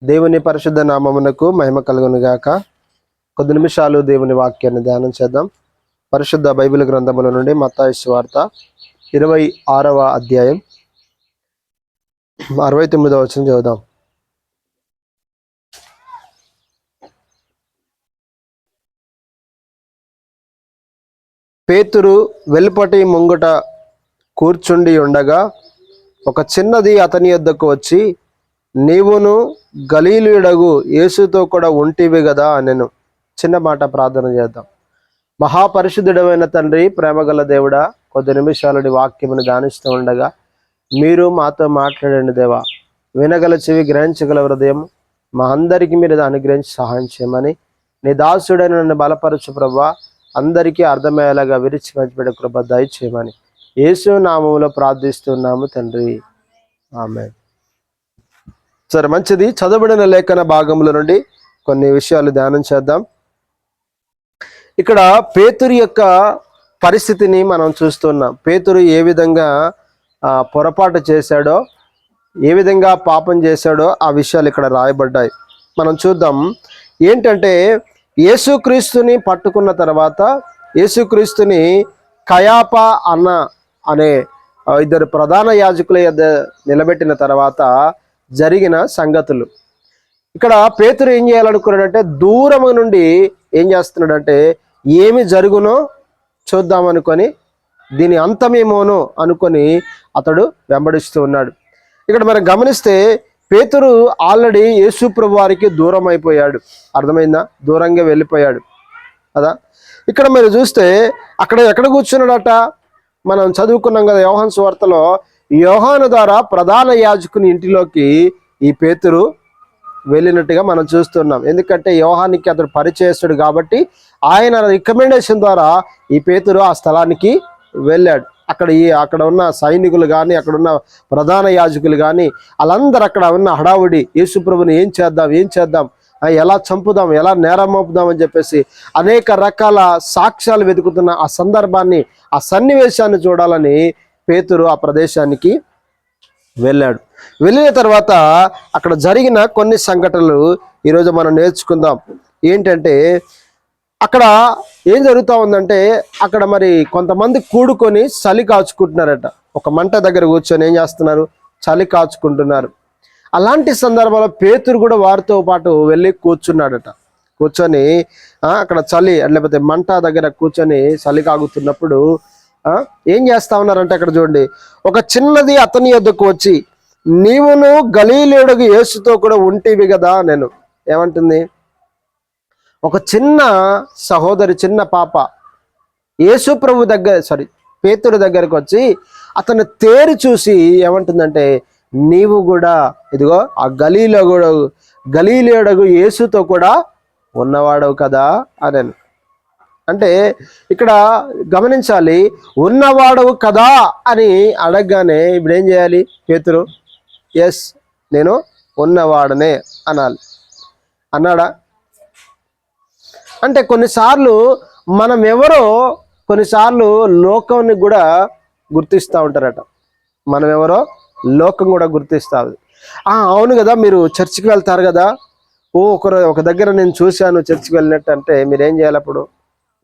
దేవుని పరిశుద్ధ నామమునకు మహిమ కలుగును గాక. కొద్ది నిమిషాలు దేవుని వాక్యాన్ని ధ్యానం చేద్దాం. పరిశుద్ధ బైబిల్ గ్రంథముల నుండి మత్తయి సువార్త 26వ అధ్యాయం 69వ వచనం చదువుదాం. పేతురు వెలుపటి ముంగట కూర్చుండి ఉండగా ఒక చిన్నది అతని యొద్దకు వచ్చి, నీవును గలీలీయుడగు యేసుతో కూడా ఉంటివి కదా అనెను. చిన్న మాట ప్రార్థన చేద్దాం. మహాపరిశుద్ధుడమైన తండ్రి, ప్రేమగల దేవుడా, కొద్ది నిమిషాలని వాక్యమును ధ్యానిస్తూ ఉండగా మీరు మాతో మాట్లాడండి దేవా. వినగల చెవి, గ్రహించగల హృదయం మా అందరికీ మీరు అనుగ్రహించి సహాయం చేయమని నీ దాసుడైన నన్ను బలపరచు ప్రభా. అందరికీ అర్థమయ్యేలాగా విరిచి పంచిపెట్టే కృప దయచేయమని యేసు నామములో ప్రార్థిస్తున్నాము తండ్రి, ఆమేన్. సరే, మంచిది. చదవబడిన లేఖన భాగముల నుండి కొన్ని విషయాలు ధ్యానం చేద్దాం. ఇక్కడ పేతురు యొక్క పరిస్థితిని మనం చూస్తున్నాం. పేతురు ఏ విధంగా పొరపాటు చేశాడో, ఏ విధంగా పాపం చేశాడో ఆ విషయాలు ఇక్కడ రాయబడ్డాయి. మనం చూద్దాం. ఏంటంటే, యేసుక్రీస్తుని పట్టుకున్న తర్వాత యేసుక్రీస్తుని కయాపా అనే ఇద్దరు ప్రధాన యాజకుల యొద్ద నిలబెట్టిన తర్వాత జరిగిన సంగతులు. ఇక్కడ పేతురు ఏం చేయాలనుకున్నాడంటే, దూరము నుండి ఏం చేస్తున్నాడంటే, ఏమి జరుగునో చూద్దామనుకొని, దీని అంతమేమోనో అనుకొని అతడు వెంబడిస్తూ ఉన్నాడు. ఇక్కడ మనం గమనిస్తే పేతురు ఆల్రెడీ యేసు ప్రభు వారికి దూరం అయిపోయాడు. అర్థమైందా? దూరంగా వెళ్ళిపోయాడు కదా. ఇక్కడ మీరు చూస్తే అక్కడ ఎక్కడ కూర్చున్నాడట, మనం చదువుకున్నాం కదా యోహాను సువార్తలో. యోహాను ద్వారా ప్రధాన యాజకుని ఇంటిలోకి ఈ పేతురు వెళ్ళినట్టుగా మనం చూస్తున్నాం. ఎందుకంటే యోహానికి అతడు పరిచయస్తుడు కాబట్టి ఆయన రికమెండేషన్ ద్వారా ఈ పేతురు ఆ స్థలానికి వెళ్ళాడు. అక్కడ ఉన్న సైనికులు కానీ, అక్కడ ఉన్న ప్రధాన యాజకులు కానీ, వాళ్ళందరూ అక్కడ ఉన్న హడావుడి, యేసుప్రభుని ఏం చేద్దాం, ఎలా చంపుదాం, ఎలా నేరం మోపుదాం అని చెప్పేసి అనేక రకాల సాక్ష్యాలు వెతుకుతున్న ఆ సందర్భాన్ని, ఆ సన్నివేశాన్ని చూడాలని పేతురు ఆ ప్రదేశానికి వెళ్ళాడు. వెళ్ళిన తర్వాత అక్కడ జరిగిన కొన్ని సంఘటనలు ఈరోజు మనం నేర్చుకుందాం. ఏంటంటే, అక్కడ ఏం జరుగుతూ ఉందంటే, అక్కడ మరి కొంతమంది కూడుకొని చలి కాచుకుంటున్నారట. ఒక మంట దగ్గర కూర్చొని ఏం చేస్తున్నారు? చలి కాచుకుంటున్నారు. అలాంటి సందర్భంలో పేతురు కూడా వారితో పాటు వెళ్ళి కూర్చున్నాడట. కూర్చొని అక్కడ చలి, లేకపోతే మంట దగ్గర కూర్చొని చలి కాగుతున్నప్పుడు ఏం చేస్తా ఉన్నారంటే, అక్కడ చూడండి, ఒక చిన్నది అతని యొద్దకు వచ్చి, నీవును గలీలీయుడగు యేసుతో కూడా ఉంటివి కదా నేను. ఏమంటుంది? ఒక చిన్న సహోదరి, చిన్న పాప యేసు ప్రభు పేతురు దగ్గరకు వచ్చి అతను తేరి చూసి ఏమంటుందంటే, నీవు కూడా ఇదిగో ఆ గలీలీయుడగు యేసుతో కూడా ఉన్నవాడవు కదా అని. అంటే ఇక్కడ గమనించాలి, ఉన్నవాడవు కదా అని అడగగానే ఇప్పుడు ఏం చేయాలి? పేతురు ఎస్, నేను ఉన్నవాడనే అనాలి. అన్నాడా? అంటే కొన్నిసార్లు మనం ఎవరో కొన్నిసార్లు లోకాన్ని కూడా గుర్తిస్తూ ఉంటారట. మనం ఎవరో లోకం కూడా గుర్తిస్తుంది. అవును కదా, మీరు చర్చికి వెళ్తారు కదా, ఒక దగ్గర నేను చూశాను చర్చికి వెళ్ళినట్టు అంటే మీరేం చేయాలి అప్పుడు?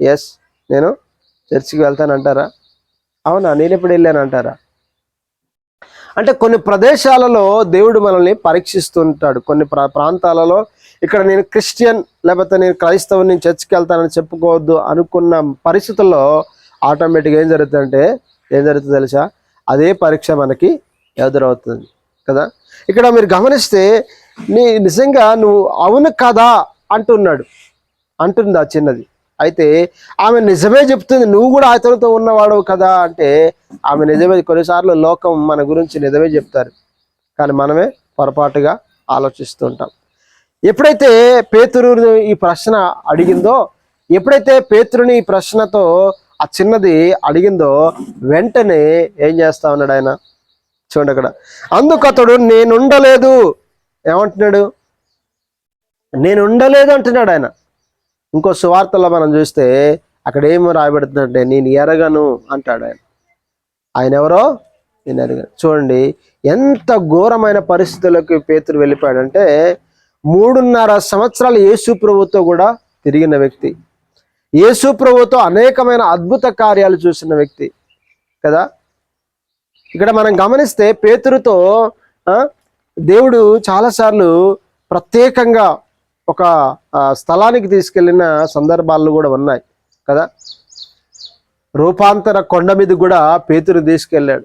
ఎస్, నేను చర్చికి వెళ్తానంటారా? అవునా, నేను ఎప్పుడు వెళ్ళాను అంటారా? అంటే కొన్ని ప్రదేశాలలో దేవుడు మనల్ని పరీక్షిస్తుంటాడు. కొన్ని ప్రాంతాలలో ఇక్కడ నేను క్రిస్టియన్, లేకపోతే నేను క్రైస్తవుని, నేను చర్చికి వెళ్తానని చెప్పుకోవద్దు అనుకున్న పరిస్థితుల్లో ఆటోమేటిక్గా ఏం జరుగుతుంది తెలుసా? అదే పరీక్ష మనకి ఎదురవుతుంది కదా. ఇక్కడ మీరు గమనిస్తే నిజంగా నువ్వు అవును కదా అంటుంది ఆ చిన్నది. అయితే ఆమె నిజమే చెప్తుంది, నువ్వు కూడా అతనితో ఉన్నవాడు కదా అంటే ఆమె నిజమే. కొన్నిసార్లు లోకం మన గురించి నిజమే చెప్తారు, కానీ మనమే పొరపాటుగా ఆలోచిస్తూ ఉంటాం. ఎప్పుడైతే పేతురు ఈ ప్రశ్న అడిగిందో, ఎప్పుడైతే పేతురుని ఈ ప్రశ్నతో ఆ చిన్నది అడిగిందో, వెంటనే ఏం చేస్తా ఉన్నాడు ఆయన? చూడండి అక్కడ, అందుకు అతడు నేనుండలేదు. ఏమంటున్నాడు? నేనుండలేదు అంటున్నాడు ఆయన. ఇంకో సువార్తలో మనం చూస్తే అక్కడ ఏమో రాయబడుతుందంటే, నేను ఎరగను అంటాడు ఆయన. ఆయన ఎవరో నేను ఎరగను. చూడండి ఎంత ఘోరమైన పరిస్థితుల్లోకి పేతురు వెళ్ళిపోయాడంటే, 3.5 సంవత్సరాలు యేసు ప్రభుతో కూడా తిరిగిన వ్యక్తి, యేసు ప్రభుతో అనేకమైన అద్భుత కార్యాలు చూసిన వ్యక్తి కదా. ఇక్కడ మనం గమనిస్తే పేతురుతో దేవుడు చాలాసార్లు ప్రత్యేకంగా ఒక స్థలానికి తీసుకెళ్ళిన సందర్భాలు కూడా ఉన్నాయి కదా. రూపాంతర కొండ మీద కూడా పేతురు తీసుకెళ్ళాడు.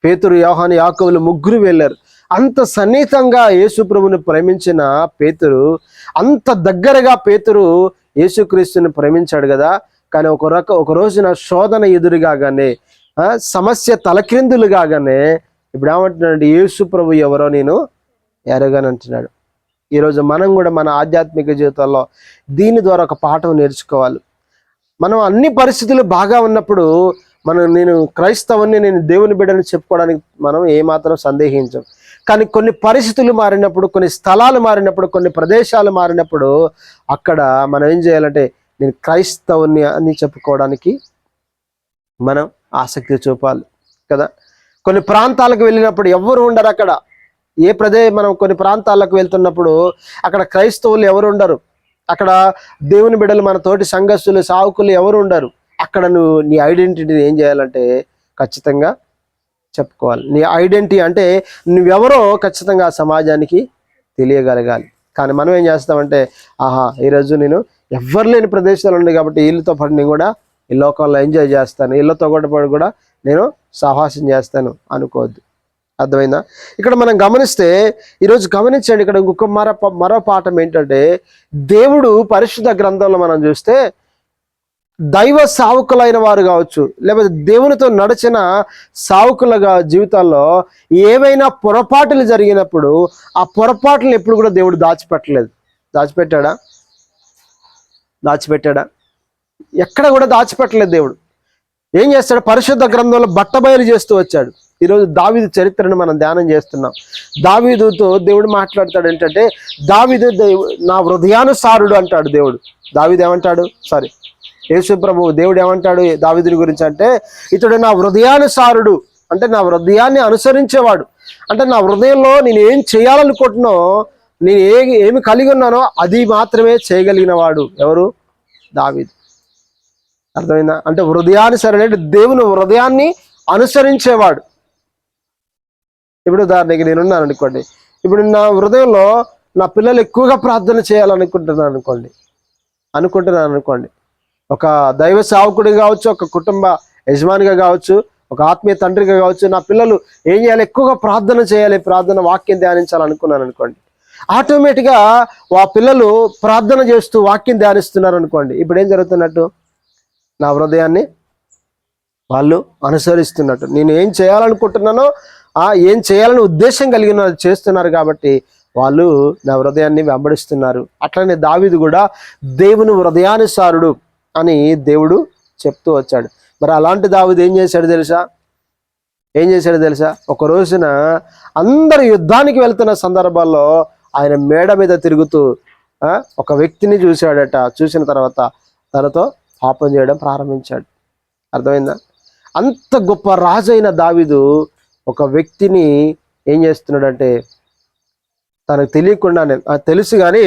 పేతురు, యోహాను, యాకోబులు ముగ్గురు వెళ్ళారు. అంత సన్నిహితంగా యేసు ప్రభుని ప్రేమించిన పేతురు, అంత దగ్గరగా పేతురు యేసుక్రీస్తుని ప్రేమించాడు కదా. కానీ ఒక రోజున శోధన ఎదురుగానే, సమస్య తలక్రిందులు కాగానే ఇప్పుడు ఏమంటున్నాడు, యేసు ప్రభు ఎవరో నేను ఎరగనంటున్నాడు. ఈరోజు మనం కూడా మన ఆధ్యాత్మిక జీవితాల్లో దీని ద్వారా ఒక పాఠం నేర్చుకోవాలి. మనం అన్ని పరిస్థితులు బాగా ఉన్నప్పుడు నేను క్రైస్తవుని, నేను దేవుని బిడ్డని చెప్పుకోవడానికి మనం ఏమాత్రం సందేహించం. కానీ కొన్ని పరిస్థితులు మారినప్పుడు, కొన్ని స్థలాలు మారినప్పుడు, కొన్ని ప్రదేశాలు మారినప్పుడు అక్కడ మనం ఏం చేయాలంటే నేను క్రైస్తవుని అని చెప్పుకోవడానికి మనం ఆసక్తి చూపాలి కదా. కొన్ని ప్రాంతాలకు వెళ్ళినప్పుడు ఎవరు ఉండరు అక్కడ. మనం కొన్ని ప్రాంతాలకు వెళ్తున్నప్పుడు అక్కడ క్రైస్తవులు ఎవరు ఉండరు. అక్కడ దేవుని బిడ్డలు, మన తోటి సంఘస్థులు, సావుకులు ఎవరు ఉండరు. అక్కడ నీ ఐడెంటిటీని ఏం చేయాలంటే ఖచ్చితంగా చెప్పుకోవాలి. నీ ఐడెంటిటీ అంటే నువ్వెవరో ఖచ్చితంగా ఆ సమాజానికి తెలియగలగాలి. కానీ మనం ఏం చేస్తామంటే, ఈరోజు నేను ఎవ్వరు లేని ప్రదేశాలు ఉన్నాయి కాబట్టి వీళ్ళతో పాటు నేను కూడా ఈ లోకంలో ఎంజాయ్ చేస్తాను, వీళ్ళతో కూడా నేను సాహసం చేస్తాను అనుకోవద్దు. అర్థమైందా? ఇక్కడ మనం గమనిస్తే ఈరోజు గమనించండి, ఇక్కడ ఇంకొక మరో పాఠం ఏంటంటే, దేవుడు పరిశుద్ధ గ్రంథంలో మనం చూస్తే దైవ సావుకులైన వారు కావచ్చు, లేకపోతే దేవునితో నడిచిన సావుకుల జీవితాల్లో ఏవైనా పొరపాటులు జరిగినప్పుడు ఆ పొరపాట్లను ఎప్పుడు కూడా దేవుడు దాచిపెట్టలేదు. దాచిపెట్టాడా? ఎక్కడ కూడా దాచిపెట్టలేదు. దేవుడు ఏం చేస్తాడు, పరిశుద్ధ గ్రంథంలో బట్టబయలు చేస్తూ వచ్చాడు. ఈరోజు దావీదు చరిత్రను మనం ధ్యానం చేస్తున్నాం. దావీదుతో దేవుడు మాట్లాడతాడు ఏంటంటే, దావీదు నా హృదయానుసారుడు అంటాడు దేవుడు. దావీదు ఏమంటాడు, యేసు ప్రభు దేవుడు ఏమంటాడు దావీదుని గురించి అంటే, ఇతడు నా హృదయానుసారుడు అంటే నా హృదయాన్ని అనుసరించేవాడు. అంటే నా హృదయంలో నేను ఏం చేయాలనుకుంటున్నో, నేను ఏమి కలిగి ఉన్నానో అది మాత్రమే చేయగలిగిన వాడు ఎవరు? దావీదు. అర్థమైందా? అంటే హృదయానుసరణ అంటే దేవుని హృదయాన్ని అనుసరించేవాడు. ఇప్పుడు ఉదాహరణకి నేనున్నాను అనుకోండి, ఇప్పుడు నా హృదయంలో నా పిల్లలు ఎక్కువగా ప్రార్థన చేయాలనుకుంటున్నాను అనుకోండి, ఒక దైవ సేవకుడిగా కావచ్చు, ఒక కుటుంబ యజమానిగా కావచ్చు, ఒక ఆత్మీయ తండ్రిగా కావచ్చు, నా పిల్లలు ఏం చేయాలి, ఎక్కువగా ప్రార్థన చేయాలి, ప్రార్థన వాక్యం ధ్యానించాలనుకున్నాను అనుకోండి. ఆటోమేటిక్గా ఆ పిల్లలు ప్రార్థన చేస్తూ వాక్యం ధ్యానిస్తున్నారు అనుకోండి. ఇప్పుడు ఏం జరుగుతున్నట్టు, నా హృదయాన్ని వాళ్ళు అనుసరిస్తున్నట్టు. నేను ఏం చేయాలనుకుంటున్నానో, ఏం చేయాలని ఉద్దేశం కలిగిన చేస్తున్నారు కాబట్టి వాళ్ళు నా హృదయాన్ని వెంబడిస్తున్నారు. అట్లనే దావీదు కూడా దేవుని హృదయానుసారుడు అని దేవుడు చెప్తూ వచ్చాడు. మరి అలాంటి దావీదు ఏం చేశాడు తెలుసా? ఒక రోజున అందరు యుద్ధానికి వెళ్తున్న సందర్భాల్లో ఆయన మేడ మీద తిరుగుతూ ఒక వ్యక్తిని చూశాడట. చూసిన తర్వాత తనతో పాపం చేయడం ప్రారంభించాడు. అర్థమైందా? అంత గొప్ప రాజు అయిన దావీదు ఒక వ్యక్తిని ఏం చేస్తున్నాడంటే, తనకు తెలియకుండానే, తెలుసు కానీ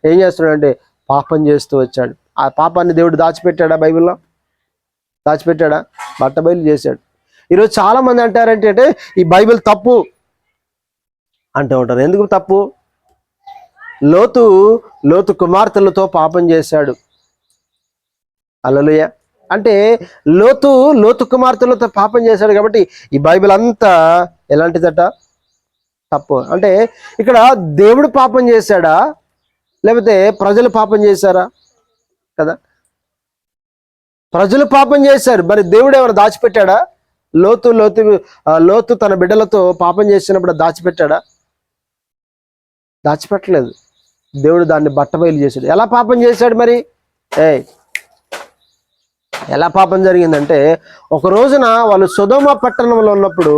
ఏం చేస్తున్నాడంటే పాపం చేస్తూ వచ్చాడు. ఆ పాపాన్ని దేవుడు దాచిపెట్టాడా? బైబిల్లో దాచిపెట్టాడా? బట్టబయలు చేశాడు. ఈరోజు చాలా మంది అంటారంటే ఈ బైబిల్ తప్పు అంటూ ఉంటారు. ఎందుకు తప్పు? లోతు కుమార్తెలతో పాపం చేశాడు. హల్లెలూయా. అంటే లోతు కుమార్తెలతో పాపం చేశాడు కాబట్టి ఈ బైబిల్ అంతా ఎలాంటిదట? తప్పు. అంటే ఇక్కడ దేవుడు పాపం చేశాడా, లేకపోతే ప్రజలు పాపం చేశారా? కదా, ప్రజలు పాపం చేశారు. మరి దేవుడు ఏమైనా దాచిపెట్టాడా? లోతు తన బిడ్డలతో పాపం చేసినప్పుడు దాచిపెట్టాడా? దాచిపెట్టలేదు. దేవుడు దాన్ని బట్టబయలు చేశాడు. ఎలా పాపం చేశాడు మరి? ఎలా పాపం జరిగిందంటే, ఒక రోజున వాళ్ళు సొదొమ పట్టణంలో ఉన్నప్పుడు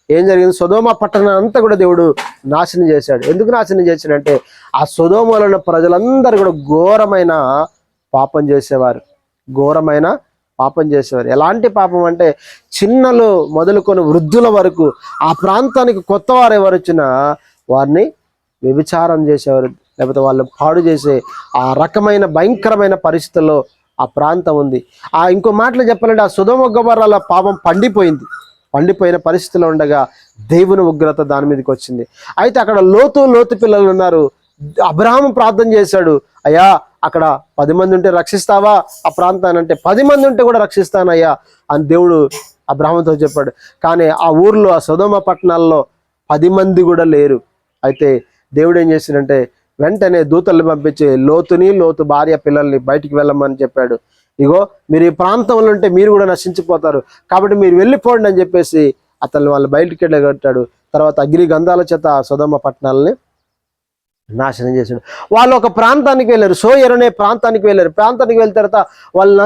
ఏం జరిగింది, సొదొమ పట్టణం అంతా కూడా దేవుడు నాశనం చేశాడు. ఎందుకు నాశనం చేశాడంటే, ఆ సొదొమలో ఉన్న ప్రజలందరూ కూడా ఘోరమైన పాపం చేసేవారు. ఎలాంటి పాపం అంటే, చిన్నలు మొదలుకొని వృద్ధుల వరకు ఆ ప్రాంతానికి కొత్త వారు ఎవరు వచ్చినా వారిని వ్యభిచారం చేసేవారు, లేకపోతే వాళ్ళు పాడు చేసే ఆ రకమైన భయంకరమైన పరిస్థితుల్లో ఆ ప్రాంతం ఉంది. ఇంకో మాటలు చెప్పాలంటే ఆ సొదొమ గొమొర్రాల పాపం పండిపోయిన పరిస్థితిలో ఉండగా దేవుని ఉగ్రత దాని మీదకి వచ్చింది. అయితే అక్కడ లోతు పిల్లలు ఉన్నారు. అబ్రహాము ప్రార్థన చేశాడు, అయ్యా అక్కడ 10 మంది ఉంటే రక్షిస్తావా ఆ ప్రాంతాన్ని అంటే, 10 మంది ఉంటే కూడా రక్షిస్తానయ్యా అని దేవుడు అబ్రహాముతో చెప్పాడు. కానీ ఆ ఊర్లో ఆ సొదొమ పట్టణాల్లో 10 మంది కూడా లేరు. అయితే దేవుడు ఏం చేశాడంటే వెంటనే దూతల్ని పంపించి లోతు భార్య పిల్లల్ని బయటికి వెళ్ళమని చెప్పాడు. ఇగో మీరు ఈ ప్రాంతంలో ఉంటే మీరు కూడా నశించిపోతారు, కాబట్టి మీరు వెళ్ళిపోండి అని చెప్పేసి అతన్ని వాళ్ళు బయటికి వెళ్ళగొట్టాడు. తర్వాత అగ్ని గంధాల చేత సొదొమ పట్టణాలని నాశనం చేశాడు. వాళ్ళు ఒక ప్రాంతానికి వెళ్ళారు, సోయర్ అనే ప్రాంతానికి వెళ్ళారు. ప్రాంతానికి వెళ్ళిన తర్వాత వాళ్ళు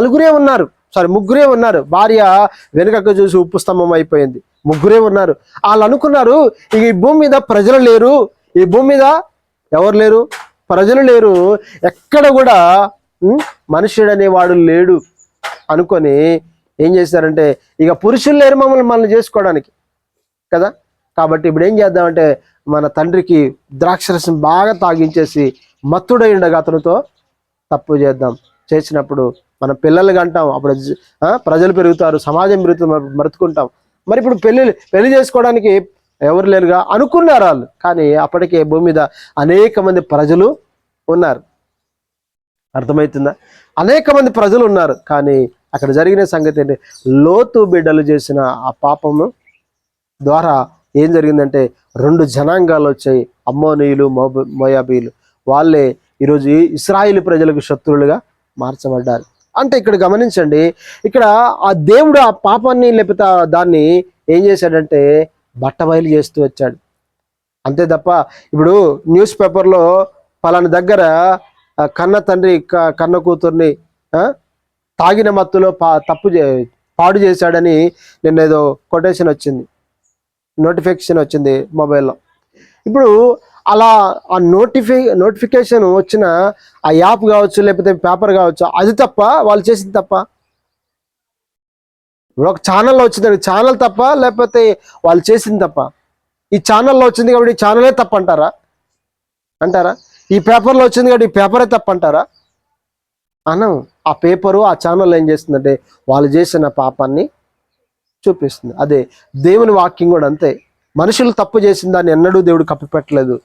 ముగ్గురే ఉన్నారు. భార్య వెనుకకు చూసి ఉప్పు స్తంభం అయిపోయింది. ముగ్గురే ఉన్నారు. వాళ్ళు అనుకున్నారు, ఈ భూమి మీద ప్రజలు లేరు, ఈ భూమి మీద ఎవరు లేరు, ప్రజలు లేరు, ఎక్కడ కూడా మనుషుడు అనేవాడు లేడు అనుకొని ఏం చేశారంటే, ఇక పురుషులు లేరు మనల్ని చేసుకోవడానికి కదా, కాబట్టి ఇప్పుడు ఏం చేద్దామంటే మన తండ్రికి ద్రాక్షరసం బాగా తాగించేసి మత్తుడై ఉండగా అతనితో తప్పు చేద్దాం. చేసినప్పుడు మన పిల్లలు అంటాం, అప్పుడు ప్రజలు పెరుగుతారు, సమాజం పెరుగుతుంది, బ్రతుకుంటాం. మరి ఇప్పుడు పెళ్లి చేసుకోవడానికి ఎవరు లేరుగా అనుకున్నారు వాళ్ళు. కానీ అప్పటికే భూమి మీద అనేక మంది ప్రజలు ఉన్నారు. అర్థమవుతుందా? అనేక మంది ప్రజలు ఉన్నారు. కానీ అక్కడ జరిగిన సంగతి ఏంటి, లోతు బిడ్డలు చేసిన ఆ పాపము ద్వారా ఏం జరిగిందంటే 2 జనాంగాలు వచ్చాయి, అమ్మోనీయులు, మోయాబీలు. వాళ్ళే ఈరోజు ఇశ్రాయేలు ప్రజలకు శత్రువులుగా మార్చబడ్డారు. అంటే ఇక్కడ గమనించండి, ఇక్కడ ఆ దేవుడు ఆ పాపాన్ని లేకపోతే దాన్ని ఏం చేశాడంటే బట్టబయలు చేస్తూ వచ్చాడు అంతే తప్ప, ఇప్పుడు న్యూస్ పేపర్లో పలానా దగ్గర కన్న తండ్రి కన్న కూతుర్ని తాగిన మత్తులో పాడు చేశాడని నిన్న ఏదో కొటేషన్ వచ్చింది, నోటిఫికేషన్ వచ్చింది మొబైల్లో. ఇప్పుడు అలా ఆ నోటిఫికేషన్ వచ్చిన ఆ యాప్ కావచ్చు లేకపోతే పేపర్ కావచ్చు, అది తప్ప వాళ్ళు చేసింది తప్ప? ఒక ఛానల్లో వచ్చింది, ఛానల్ తప్ప లేకపోతే వాళ్ళు చేసింది తప్ప? ఈ ఛానల్లో వచ్చింది కాబట్టి ఈ ఛానలే తప్ప అంటారా? ఈ పేపర్లో వచ్చింది కాబట్టి ఈ పేపరే తప్ప అంటారా? అనం. ఆ పేపరు ఆ ఛానల్ ఏం చేస్తుందంటే వాళ్ళు చేసిన పాపాన్ని చూపిస్తుంది. అదే దేవుని వాక్యం కూడా అంతే. మనుషులు తప్పు చేసిన దాన్ని ఎన్నడూ దేవుడు కప్పిపెట్టలేదు.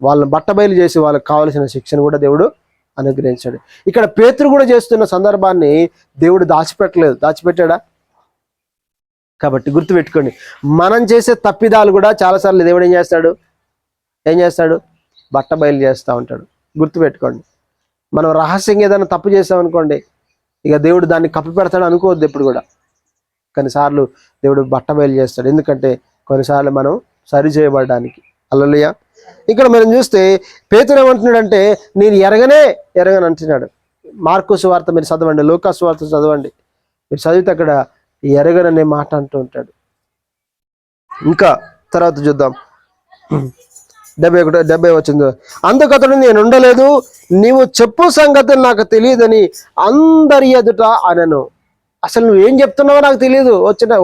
వాళ్ళని బట్టబయలు చేసి వాళ్ళకి కావలసిన శిక్షను కూడా దేవుడు అనుగ్రహించాడు. ఇక్కడ పేతురు కూడా చేస్తున్న సందర్భాన్ని దేవుడు దాచిపెట్టాడా? కాబట్టి గుర్తుపెట్టుకోండి, మనం చేసే తప్పిదాలు కూడా చాలాసార్లు దేవుడు ఏం చేస్తాడు బట్టబయలు చేస్తూ ఉంటాడు. గుర్తుపెట్టుకోండి, మనం రహస్యంగా ఏదైనా తప్పు చేస్తామనుకోండి, ఇక దేవుడు దాన్ని కప్పిపెడతాడు అనుకోవద్దు ఎప్పుడు కూడా. కొన్నిసార్లు దేవుడు బట్టబయలు చేస్తాడు, ఎందుకంటే కొన్నిసార్లు మనం సరి చేయబడడానికి. హల్లెలూయా. ఇక్కడ మనం చూస్తే పేతురు ఏమంటున్నాడంటే నేను ఎరగను అంటున్నాడు. మార్కు సువార్త మీరు చదవండి, లూకా సువార్త చదవండి, మీరు చదివితే అక్కడ ఎరగననే మాట అంటూ ఉంటాడు. ఇంకా తర్వాత చూద్దాం, 71 వచ్చింది. అందుకతడు నేను ఉండలేదు, నీవు చెప్పు సంగతి నాకు తెలియదని అందరి ఎదుట అనను. అసలు నువ్వేం చెప్తున్నావో నాకు తెలియదు.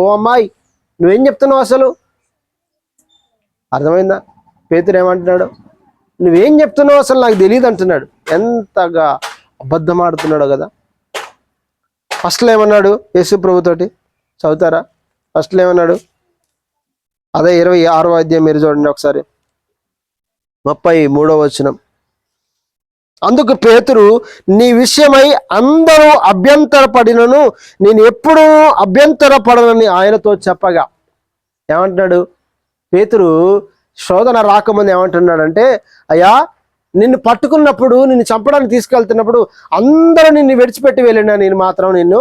ఓ అమ్మాయి, నువ్వేం చెప్తున్నావు అసలు? అర్థమైందా? పేతురు ఏమంటున్నాడు, నువ్వేం చెప్తున్నావు అసలు నాకు తెలియదు అంటున్నాడు. ఎంతగా అబద్ధం ఆడుతున్నాడో కదా. ఫస్ట్లో ఏమన్నాడు యేసు ప్రభుతోటి, చదువుతారా? ఫస్ట్లో ఏమన్నాడు? అదే 26వ అధ్యాయం మీరు చూడండి ఒకసారి, 33వ వచనం. అందుకు పేతురు, నీ విషయమై అందరూ అభ్యంతరపడినను నేను ఎప్పుడూ అభ్యంతరపడనని ఆయనతో చెప్పగా. ఏమంటున్నాడు పేతురు? శోధన రాకముందు ఏమంటున్నాడంటే, అయ్యా నిన్ను పట్టుకున్నప్పుడు, నిన్ను చంపడానికి తీసుకెళ్తున్నప్పుడు అందరూ నిన్ను విడిచిపెట్టి వెళ్ళినా నేను మాత్రం నిన్ను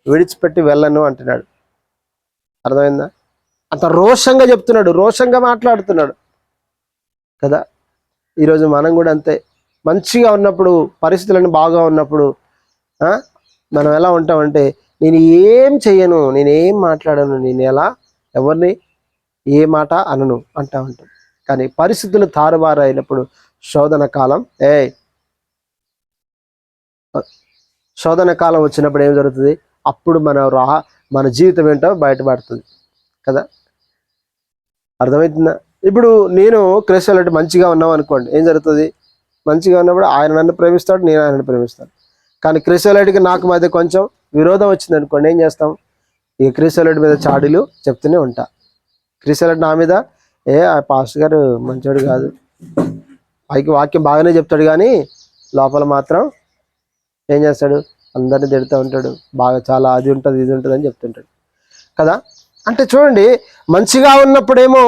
విడిచిపెట్టి వెళ్ళను అంటున్నాడు. అర్థమైందా? అంత రోషంగా చెప్తున్నాడు, రోషంగా మాట్లాడుతున్నాడు కదా. ఈరోజు మనం కూడా అంతే. మంచిగా ఉన్నప్పుడు, పరిస్థితులను బాగా ఉన్నప్పుడు మనం ఎలా ఉంటామంటే, నేను ఏం చెయ్యను, నేనేం మాట్లాడను, నేను ఎలా ఎవరిని ఏ మాట అనను అంటా ఉంటాం. కానీ పరిస్థితులు తారుమారు అయినప్పుడు, శోధన కాలం శోధన కాలం వచ్చినప్పుడు ఏం జరుగుతుంది? అప్పుడు మన జీవితం ఏంటో బయటపడుతుంది కదా. అర్థమవుతుందా? ఇప్పుడు నేను క్రైస్తవులు మంచిగా ఉన్నాం అనుకోండి, ఏం జరుగుతుంది? మంచిగా ఉన్నప్పుడు ఆయన నన్ను ప్రేమిస్తాడు, నేను ఆయనను ప్రేమిస్తాను. కానీ క్రిస్టియానిటీకి నాకు మధ్య కొంచెం విరోధం వచ్చింది అనుకోండి, ఏం చేస్తాం? ఈ క్రిస్టియానిటీ మీద చాడీలు చెప్తూనే ఉంటా. క్రిస్టియానిటీ నా మీద, ఆ పాస్టర్ గారు మంచోడు కాదు, పైకి వాక్యం బాగానే చెప్తాడు కానీ లోపల మాత్రం ఏం చేస్తాడు? అందరిని తిడుతూ ఉంటాడు, బాగా చాలా అది ఉంటుంది ఇది ఉంటుంది అని చెప్తుంటాడు కదా. అంటే చూడండి, మంచిగా ఉన్నప్పుడేమో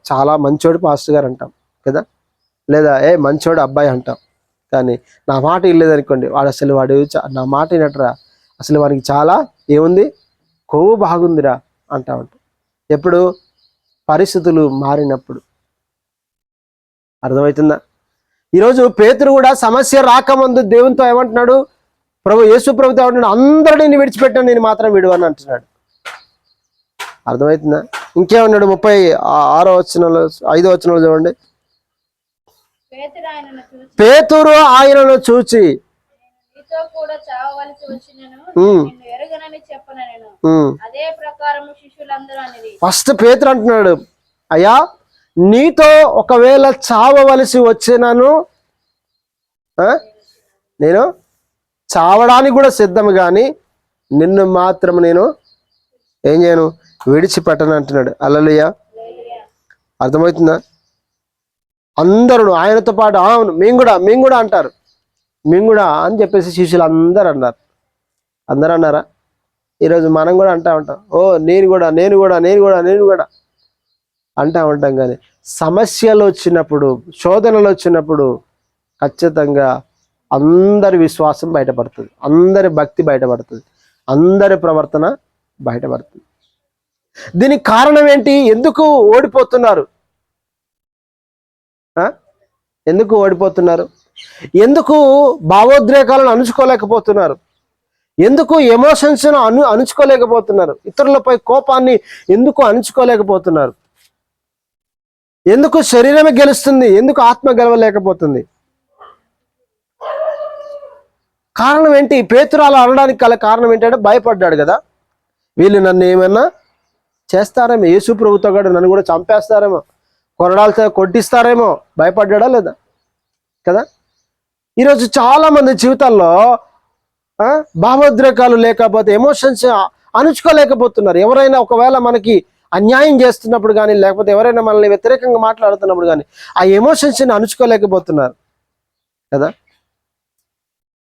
చాలా మంచోడు పాస్టర్ గారు అంటాం కదా, లేదా మంచోడు అబ్బాయి అంటాం. కానీ నా మాట ఇల్లేదనుకోండి, వాడు నా మాట వినట్రా, అసలు వానికి చాలా ఏముంది, కొవ్వు బాగుందిరా అంటా ఉంటాం. ఎప్పుడు? పరిస్థితులు మారినప్పుడు. అర్థమవుతుందా? ఈరోజు పేతురు కూడా సమస్య రాకముందు దేవునితో ఏమంటున్నాడు? యేసు ప్రభుతో ఏమంటున్నాడు? అందరినీ విడిచిపెట్టాను, నేను మాత్రం విడువని అంటున్నాడు. అర్థమవుతుందా? ఇంకేమన్నాడు? 36వ వచనంలో 5వ వచనంలో చూడండి. పేతురు ఆయనను చూచి ఫస్ట్ పేతురు అంటున్నాడు, అయ్యా నీతో ఒకవేళ చావవలసి వచ్చినను నేను చావడానికి కూడా సిద్ధం, కానీ నిన్ను మాత్రం నేను ఏం చేయను, విడిచిపెట్టను అంటున్నాడు. హల్లెలూయా. అర్థమవుతుందా? అందరూ ఆయనతో పాటు అవును మేము కూడా అంటారు, మేము కూడా అని చెప్పేసి శిష్యులు అందరు అన్నారు. అందరూ అన్నారా? ఈరోజు మనం కూడా అంటా ఉంటాం, నేను కూడా అంటా ఉంటాం. కానీ సమస్యలు వచ్చినప్పుడు, శోధనలు వచ్చినప్పుడు ఖచ్చితంగా అందరి విశ్వాసం బయటపడుతుంది, అందరి భక్తి బయటపడుతుంది, అందరి ప్రవర్తన బయటపడుతుంది. దీనికి కారణం ఏంటి? ఎందుకు ఓడిపోతున్నారు? ఎందుకు ఓడిపోతున్నారు? ఎందుకు భావోద్రేకాలను అణుచుకోలేకపోతున్నారు? ఎందుకు ఎమోషన్స్ను అణుచుకోలేకపోతున్నారు? ఇతరులపై కోపాన్ని ఎందుకు అణుచుకోలేకపోతున్నారు? ఎందుకు శరీరమే గెలుస్తుంది, ఎందుకు ఆత్మ గెలవలేకపోతుంది? కారణం ఏంటి? పేతురు అలా అనడానికి గల కారణం ఏంటంటే భయపడ్డాడు కదా, వీళ్ళు నన్ను ఏమన్నా చేస్తారేమో, యేసు ప్రభుతో కూడా నన్ను కూడా చంపేస్తారేమో, కొరడాలతో కొట్టిస్తారేమో, భయపడ్డా లేదా కదా. ఈరోజు చాలా మంది జీవితాల్లో భావోద్రేకాలు లేకపోతే ఎమోషన్స్ అణుచుకోలేకపోతున్నారు. ఎవరైనా ఒకవేళ మనకి అన్యాయం చేస్తున్నప్పుడు కానీ, లేకపోతే ఎవరైనా మనల్ని వ్యతిరేకంగా మాట్లాడుతున్నప్పుడు కానీ ఆ ఎమోషన్స్ని అణుచుకోలేకపోతున్నారు కదా.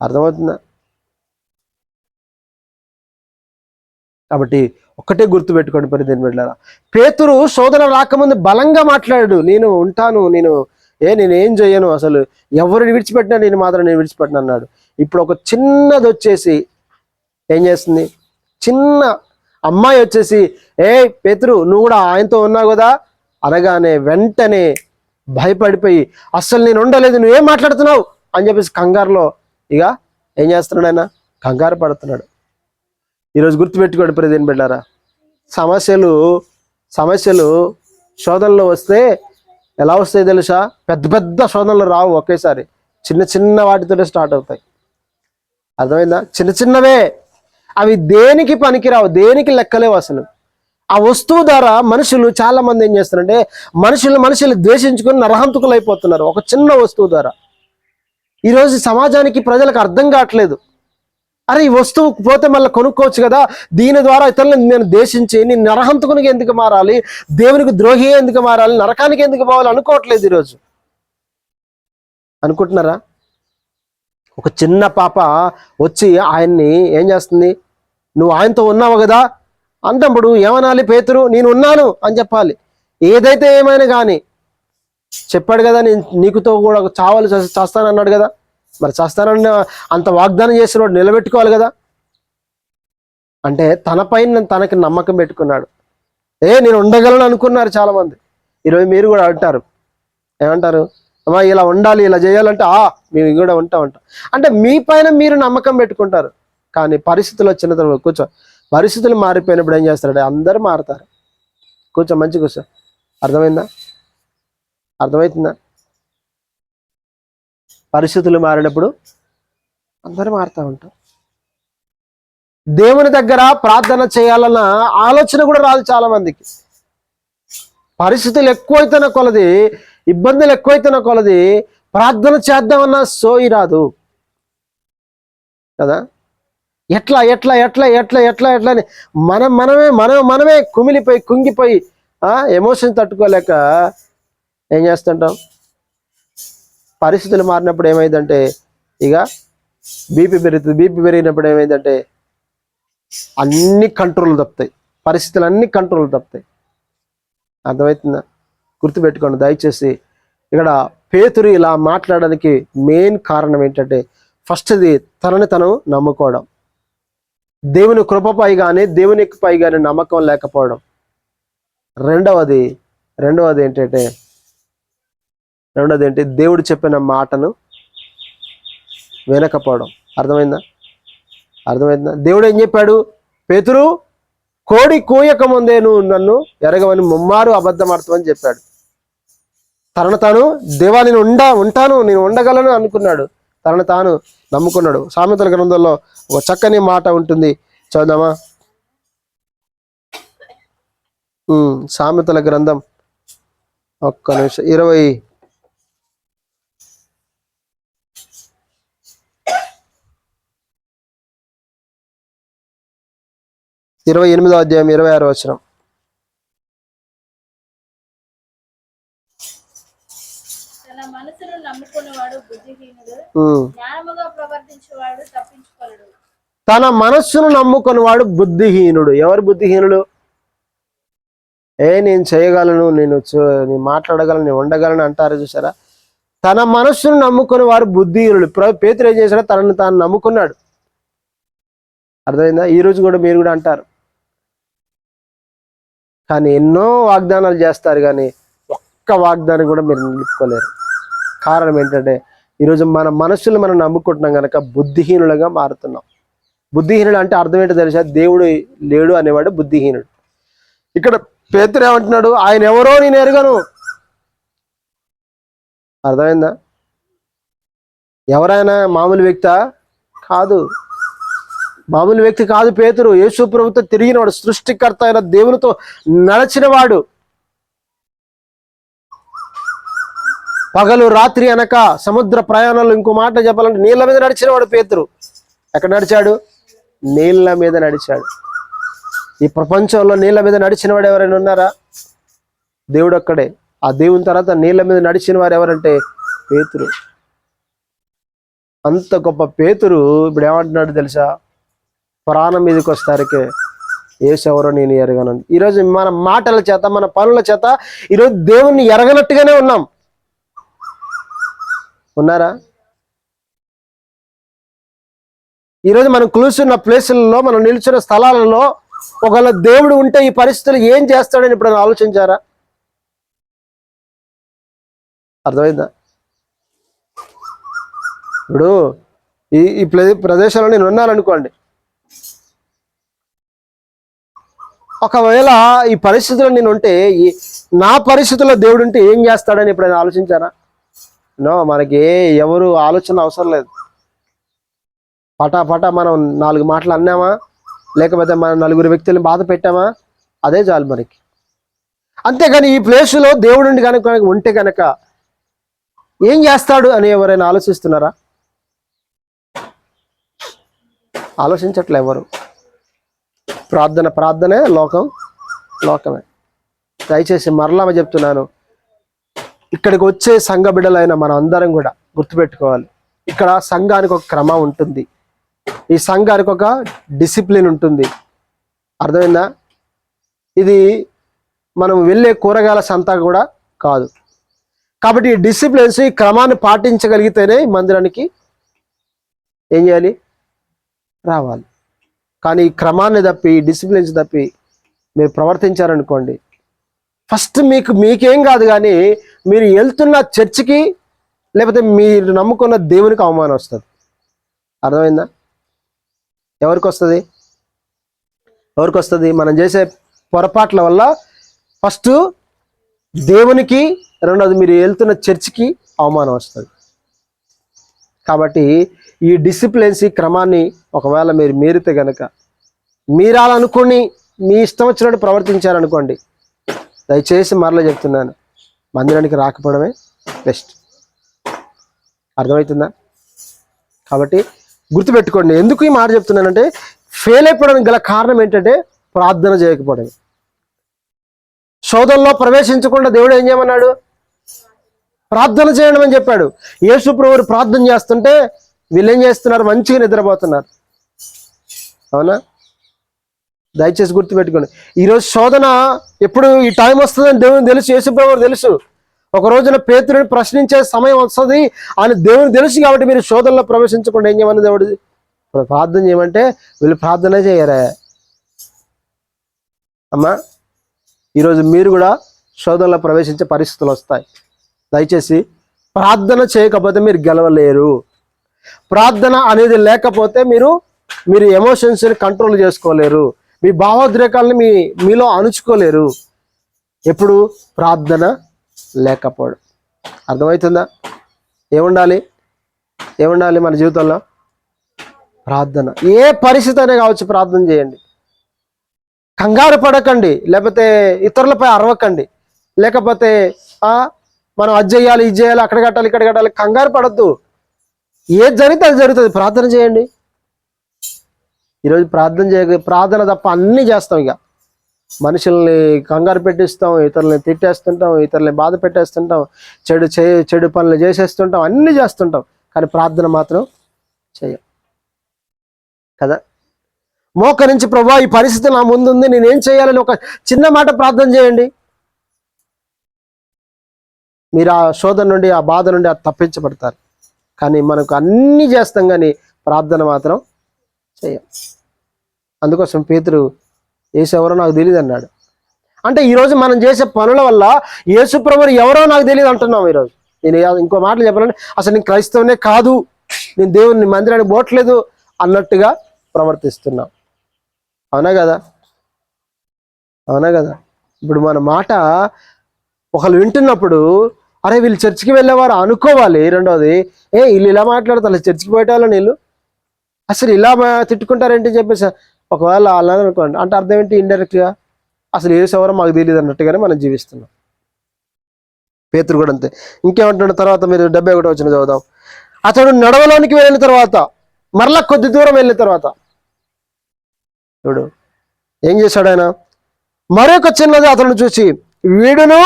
అర్థమవుతుందా? కాబట్టి ఒక్కటే గుర్తుపెట్టుకోండి పరిదేని బిడ్డలారా, పేతురు శోధన రాకముందు బలంగా మాట్లాడాడు, నేను ఉంటాను, నేనేం చేయను, అసలు ఎవరిని విడిచిపెట్టినా నేను విడిచిపెట్టిన అన్నాడు. ఇప్పుడు ఒక చిన్నది వచ్చేసి ఏం చేస్తుంది? చిన్న అమ్మాయి వచ్చేసి పేతురు నువ్వు కూడా ఆయనతో ఉన్నావు కదా అనగానే వెంటనే భయపడిపోయి, అసలు నేను ఉండలేదు, నువ్వేం మాట్లాడుతున్నావు అని చెప్పేసి కంగారులో ఇక ఏం చేస్తున్నాడు? ఆయన కంగారు పడుతున్నాడు. ఈరోజు గుర్తుపెట్టుకోండి ప్రియదేని బిడ్డారా, సమస్యలు శోధనలో వస్తే ఎలా వస్తాయి తెలుసా? పెద్ద శోధనలు రావు ఒకేసారి, చిన్న వాటితోనే స్టార్ట్ అవుతాయి. అర్థమైందా? చిన్నవే, అవి దేనికి పనికిరావు, దేనికి లెక్కలేవు అసలు. ఆ వస్తువు ద్వారా మనుషులు చాలా మంది ఏం చేస్తారంటే మనుషులు ద్వేషించుకొని నరహంతకులు అయిపోతున్నారు ఒక చిన్న వస్తువు ద్వారా. ఈరోజు సమాజానికి ప్రజలకు అర్థం కావట్లేదు, అరే ఈ వస్తువు పోతే మళ్ళీ కొనుక్కోవచ్చు కదా, దీని ద్వారా ఇతరులను నేను దేశించి నేను నరహంతకునికి ఎందుకు మారాలి, దేవునికి ద్రోహి ఎందుకు మారాలి, నరకానికి ఎందుకు పోవాలి అనుకోవట్లేదు ఈరోజు. అనుకుంటున్నారా? ఒక చిన్న పాప వచ్చి ఆయన్ని ఏం చేస్తుంది? నువ్వు ఆయనతో ఉన్నావు కదా అంటప్పుడు ఏమనాలి? పేతురు నేను ఉన్నాను అని చెప్పాలి. ఏదైతే ఏమైనా కానీ చెప్పాడు కదా, నేను నీకుతో కూడా చేస్తానన్నాడు కదా, మరి చేస్తానన్న అంత వాగ్దానం చేసినవాడు నిలబెట్టుకోవాలి కదా. అంటే తనపైన తనకి నమ్మకం పెట్టుకున్నాడు. నేను ఉండగలను అనుకున్నారు చాలామంది. ఈరోజు మీరు కూడా అంటారు, ఏమంటారు? అమ్మా ఇలా ఉండాలి, ఇలా చేయాలంటే మేము కూడా ఉంటాం. అంటే మీ పైన మీరు నమ్మకం పెట్టుకుంటారు. కానీ పరిస్థితులు వచ్చిన తర్వాత కూర్చో, పరిస్థితులు మారిపోయినప్పుడు ఏం చేస్తారంటే అందరూ మారుతారు. కూర్చో, మంచి కూర్చో. అర్థమవుతుందా? పరిస్థితులు మారినప్పుడు అందరూ మారుతూ ఉంటారు. దేవుని దగ్గర ప్రార్థన చేయాలన్న ఆలోచన కూడా రాదు చాలా మందికి. పరిస్థితులు ఎక్కువైతున్న కొలది, ఇబ్బందులు ఎక్కువైతున్న కొలది ప్రార్థన చేద్దామన్నా సోయి రాదు కదా. ఎట్లా ఎట్లా ఎట్లా ఎట్లా ఎట్లా ఎట్లా అని మనమే కుమిలిపోయి కుంగిపోయి ఎమోషన్ తట్టుకోలేక ఏం చేస్తుంటాం. పరిస్థితులు మారినప్పుడు ఏమైందంటే ఇక బీపీ పెరుగుతుంది. బీపీ పెరిగినప్పుడు ఏమైందంటే అన్ని కంట్రోల్ తప్పుతాయి, పరిస్థితులు అన్ని కంట్రోల్ తప్పుతాయి. అర్థమవుతుందా? గుర్తుపెట్టుకోండి దయచేసి. ఇక్కడ పేతురు ఇలా మాట్లాడడానికి మెయిన్ కారణం ఏంటంటే ఫస్ట్ది తనని తను నమ్ముకోవడం, దేవుని కృపపై కానీ దేవునిపై కానీ నమ్మకం లేకపోవడం. రెండవది ఏంటి దేవుడు చెప్పిన మాటను వినకపోవడం. అర్థమైందా? దేవుడు ఏం చెప్పాడు? పేతురు, కోడి కూయక ముందే నువ్వు నన్ను ఎరగవని ముమ్మారు అబద్ధం ఆడతామని చెప్పాడు. తనను తాను దేవా నేను ఉంటాను, నేను ఉండగలను అనుకున్నాడు. తనను తాను నమ్ముకున్నాడు. సామెతల గ్రంథంలో ఒక చక్కని మాట ఉంటుంది, చదువుదామా? సామెతల గ్రంథం ఒక్క నిమిషం 28వ అధ్యాయం 26వ వచనం. తన మనసును నమ్ముకున్నవాడు బుద్ధిహీనుడు. ఎవరు బుద్ధిహీనుడు? నేను చేయగలను, నేను మాట్లాడగలను, నేను ఉండగలను అంటారు చూసారా. తన మనస్సును నమ్ముకుని వారు బుద్ధిహీనుడు. పేతురు ఏం చేశాడో తనను తాను నమ్ముకున్నాడు. అర్థమైందా? ఈరోజు కూడా మీరు కూడా అంటారు, కానీ ఎన్నో వాగ్దానాలు చేస్తారు, కానీ ఒక్క వాగ్దానం కూడా మీరు నిలుపుకోలేరు. కారణం ఏంటంటే ఈరోజు మన మనస్సులు మనం నమ్ముకుంటున్నాం కనుక బుద్ధిహీనులుగా మారుతున్నాం. బుద్ధిహీనుడు అంటే అర్థం ఏంటో తెలుసా? దేవుడు లేడు అనేవాడు బుద్ధిహీనుడు. ఇక్కడ పేతురు ఏమంటున్నాడు? ఆయన ఎవరో నేను ఎరగను. అర్థమైందా? ఎవరైనా మామూలు వ్యక్తా? కాదు, మామూలు వ్యక్తి కాదు పేతురు. యేసు ప్రభుతో తిరిగినవాడు, సృష్టికర్త అయిన దేవునితో నడిచినవాడు. పగలు రాత్రి అనక సముద్ర ప్రయాణాలు, ఇంకో మాట చెప్పాలంటే నీళ్ళ మీద నడిచినవాడు పేతురు. ఎక్కడ నడిచాడు? నీళ్ళ మీద నడిచాడు. ఈ ప్రపంచంలో నీళ్ళ మీద నడిచిన వాడు ఎవరైనా ఉన్నారా? దేవుడు ఒక్కడే. ఆ దేవుని తర్వాత నీళ్ళ మీద నడిచిన వారు ఎవరంటే పేతురు. అంత గొప్ప పేతురు ఇప్పుడు ఏమంటున్నాడు తెలుసా? ప్రాణం మీదకి వస్తారకే యేసు ఎవరో నేను ఎరగను. ఈరోజు మన మాటల చేత, మన పనుల చేత ఈరోజు దేవుణ్ణి ఎరగనట్టుగానే ఉన్నాం. ఉన్నారా? ఈరోజు మనం కూర్చున్న ప్లేసులలో, మనం నిల్చున్న స్థలాలలో ఒకవేళ దేవుడు ఉంటే ఈ పరిస్థితులు ఏం చేస్తాడని ఇప్పుడు ఆలోచించారా? అర్థమైందా? ఇప్పుడు ఈ ప్రదేశంలో నేను ఉన్నాననుకోండి, ఒకవేళ ఈ పరిస్థితుల్లో నేను ఉంటే, నా పరిస్థితుల్లో దేవుడు ఉంటే ఏం చేస్తాడని ఎప్పుడైనా ఆలోచించారా? నో, మనకి ఎవరు ఆలోచన అవసరం లేదు. పటా మనం 4 మాటలు అన్నామా, లేకపోతే మన 4 వ్యక్తులను బాధ పెట్టామా, అదే చాలు మనకి. అంతేగాని ఈ ప్లేసులో దేవుడు కనుక ఉంటే కనుక ఏం చేస్తాడు అని ఎవరైనా ఆలోచిస్తున్నారా? ఆలోచించట్లే ఎవరు. ప్రార్థనే లోకమే. దయచేసి మరలా చెప్తున్నాను, ఇక్కడికి వచ్చే సంఘ బిడ్డలైన మనం అందరం కూడా గుర్తుపెట్టుకోవాలి, ఇక్కడ సంఘానికి ఒక క్రమం ఉంటుంది, ఈ సంఘానికి ఒక డిసిప్లిన్ ఉంటుంది. అర్థమైందా? ఇది మనం వెళ్ళే కూరగాయల సంత కూడా కాదు. కాబట్టి ఈ డిసిప్లిన్స్, ఈ క్రమాన్ని పాటించగలిగితేనే ఈ మందిరానికి ఏం చేయాలి? రావాలి. కానీ ఈ క్రమాన్ని తప్పి, ఈ డిసిప్లిన్స్ తప్పి మీరు ప్రవర్తించారనుకోండి, ఫస్ట్ మీకేం కాదు, కానీ మీరు వెళ్తున్న చర్చికి లేకపోతే మీరు నమ్ముకున్న దేవునికి అవమానం వస్తుంది. అర్థమైందా? ఎవరికి వస్తుంది? మనం చేసే పొరపాట్ల వల్ల ఫస్ట్ దేవునికి, రెండవది మీరు వెళ్తున్న చర్చికి అవమానం వస్తుంది. కాబట్టి ఈ డిసిప్లిన్స్, ఈ క్రమాన్ని ఒకవేళ మీరు మీరితే కనుక, మీరాలనుకుని మీ ఇష్టం వచ్చినట్టు ప్రవర్తించారనుకోండి, దయచేసి మరలా చెప్తున్నాను, మందిరానికి రాకపోవడమే బెస్ట్. అర్థమవుతుందా? కాబట్టి గుర్తుపెట్టుకోండి. ఎందుకు ఈ మాట చెప్తున్నానంటే, ఫెయిల్ అయిపోవడానికి గల కారణం ఏంటంటే ప్రార్థన చేయకపోవడం. శోధనలో ప్రవేశించకుండా దేవుడు ఏం చేయమన్నాడు? ప్రార్థన చేయడం అని చెప్పాడు. యేసు ప్రభువు ప్రార్థన చేస్తుంటే వీళ్ళు ఏం చేస్తున్నారు? మంచిగా నిద్రపోతున్నారు. అవునా? దయచేసి గుర్తుపెట్టుకోండి. ఈరోజు శోధన ఎప్పుడు ఈ టైం వస్తుందని దేవుని తెలుసు, యేసు ప్రభువు తెలుసు. ఒక రోజున పేతురుని ప్రశ్నించే సమయం వస్తుంది అని దేవుని తెలుసు. కాబట్టి మీరు శోధనలో ప్రవేశించకుండా ఏం చేయమని దేవుడు ప్రార్థన చేయమంటే వీళ్ళు ప్రార్థన చేయరా? అమ్మా, ఈరోజు మీరు కూడా శోధనలో ప్రవేశించే పరిస్థితులు వస్తాయి. దయచేసి ప్రార్థన చేయకపోతే మీరు గెలవలేరు. ప్రార్థన అనేది లేకపోతే మీరు ఎమోషన్స్ని కంట్రోల్ చేసుకోలేరు. మీ భావోద్రేకాలను మీలో అణుచుకోలేరు. ఎప్పుడు ప్రార్థన లేకపోవడం. అర్థమవుతుందా? ఏముండాలి మన జీవితంలో? ప్రార్థన. ఏ పరిస్థితి అయినా కావచ్చు, ప్రార్థన చేయండి. కంగారు పడకండి, లేకపోతే ఇతరులపై అరవకండి, లేకపోతే మనం అది చేయాలి, ఇది చేయాలి, అక్కడ కట్టాలి, ఇక్కడ కట్టాలి, కంగారు పడద్దు. ఏది జరిగితే అది జరుగుతుంది. ప్రార్థన చేయండి. ఈరోజు ప్రార్థన తప్ప అన్నీ చేస్తాం. ఇక మనుషుల్ని కంగారు పెట్టిస్తాం, ఇతరులని తిట్టేస్తుంటాం, ఇతరులని బాధ పెట్టేస్తుంటాం, చెడు పనులు చేసేస్తుంటాం, అన్నీ చేస్తుంటాం. కానీ ప్రార్థన మాత్రం చేయం కదా. మోకరించి ప్రభువా ఈ పరిస్థితి నా ముందుంది, నేనేం చేయాలని ఒక చిన్న మాట ప్రార్థన చేయండి. మీరు ఆ శోధన నుండి, ఆ బాధ నుండి తప్పించబడతారు. కానీ మనకు అన్నీ చేస్తాం, కానీ ప్రార్థన మాత్రం చేయం. అందుకోసం పేతురు యేసు ఎవరో నాకు తెలియదు అన్నాడు. అంటే ఈరోజు మనం చేసే పనుల వల్ల యేసు ప్రభువు ఎవరో నాకు తెలియదు అంటున్నాం. ఈరోజు నేను ఇంకో మాటలు చెప్పాలంటే అసలు నేను క్రైస్తవునే కాదు, నేను దేవుని మందిరానికి పోవట్లేదు అన్నట్టుగా ప్రవర్తిస్తున్నాం. అవునా కదా? ఇప్పుడు మన మాట ఒకళ్ళు వింటున్నప్పుడు అరే వీళ్ళు చర్చికి వెళ్ళేవారు అనుకోవాలి. రెండోది, వీళ్ళు ఇలా మాట్లాడతారు, చర్చికి పోయేటాలో వీళ్ళు అసలు ఇలా తిట్టుకుంటారేంటి చెప్పేసి ఒకవేళ అలా అనుకోండి. అంటే అర్థం ఏంటి? ఇండైరెక్ట్గా అసలు యేసు ఎవరో మాకు తెలియదు అన్నట్టుగానే మనం జీవిస్తున్నాం. పేతురు కూడా అంతే. ఇంకేమంటున్నాడు తర్వాత? మీరు 71 వచనం చదువుదాం. అతడు నడవలోనికి వెళ్ళిన తర్వాత, మరలా కొద్ది దూరం వెళ్ళిన తర్వాత చూడు ఏం చేశాడు ఆయన? మరొక చిన్నది అతను చూసి, వీడును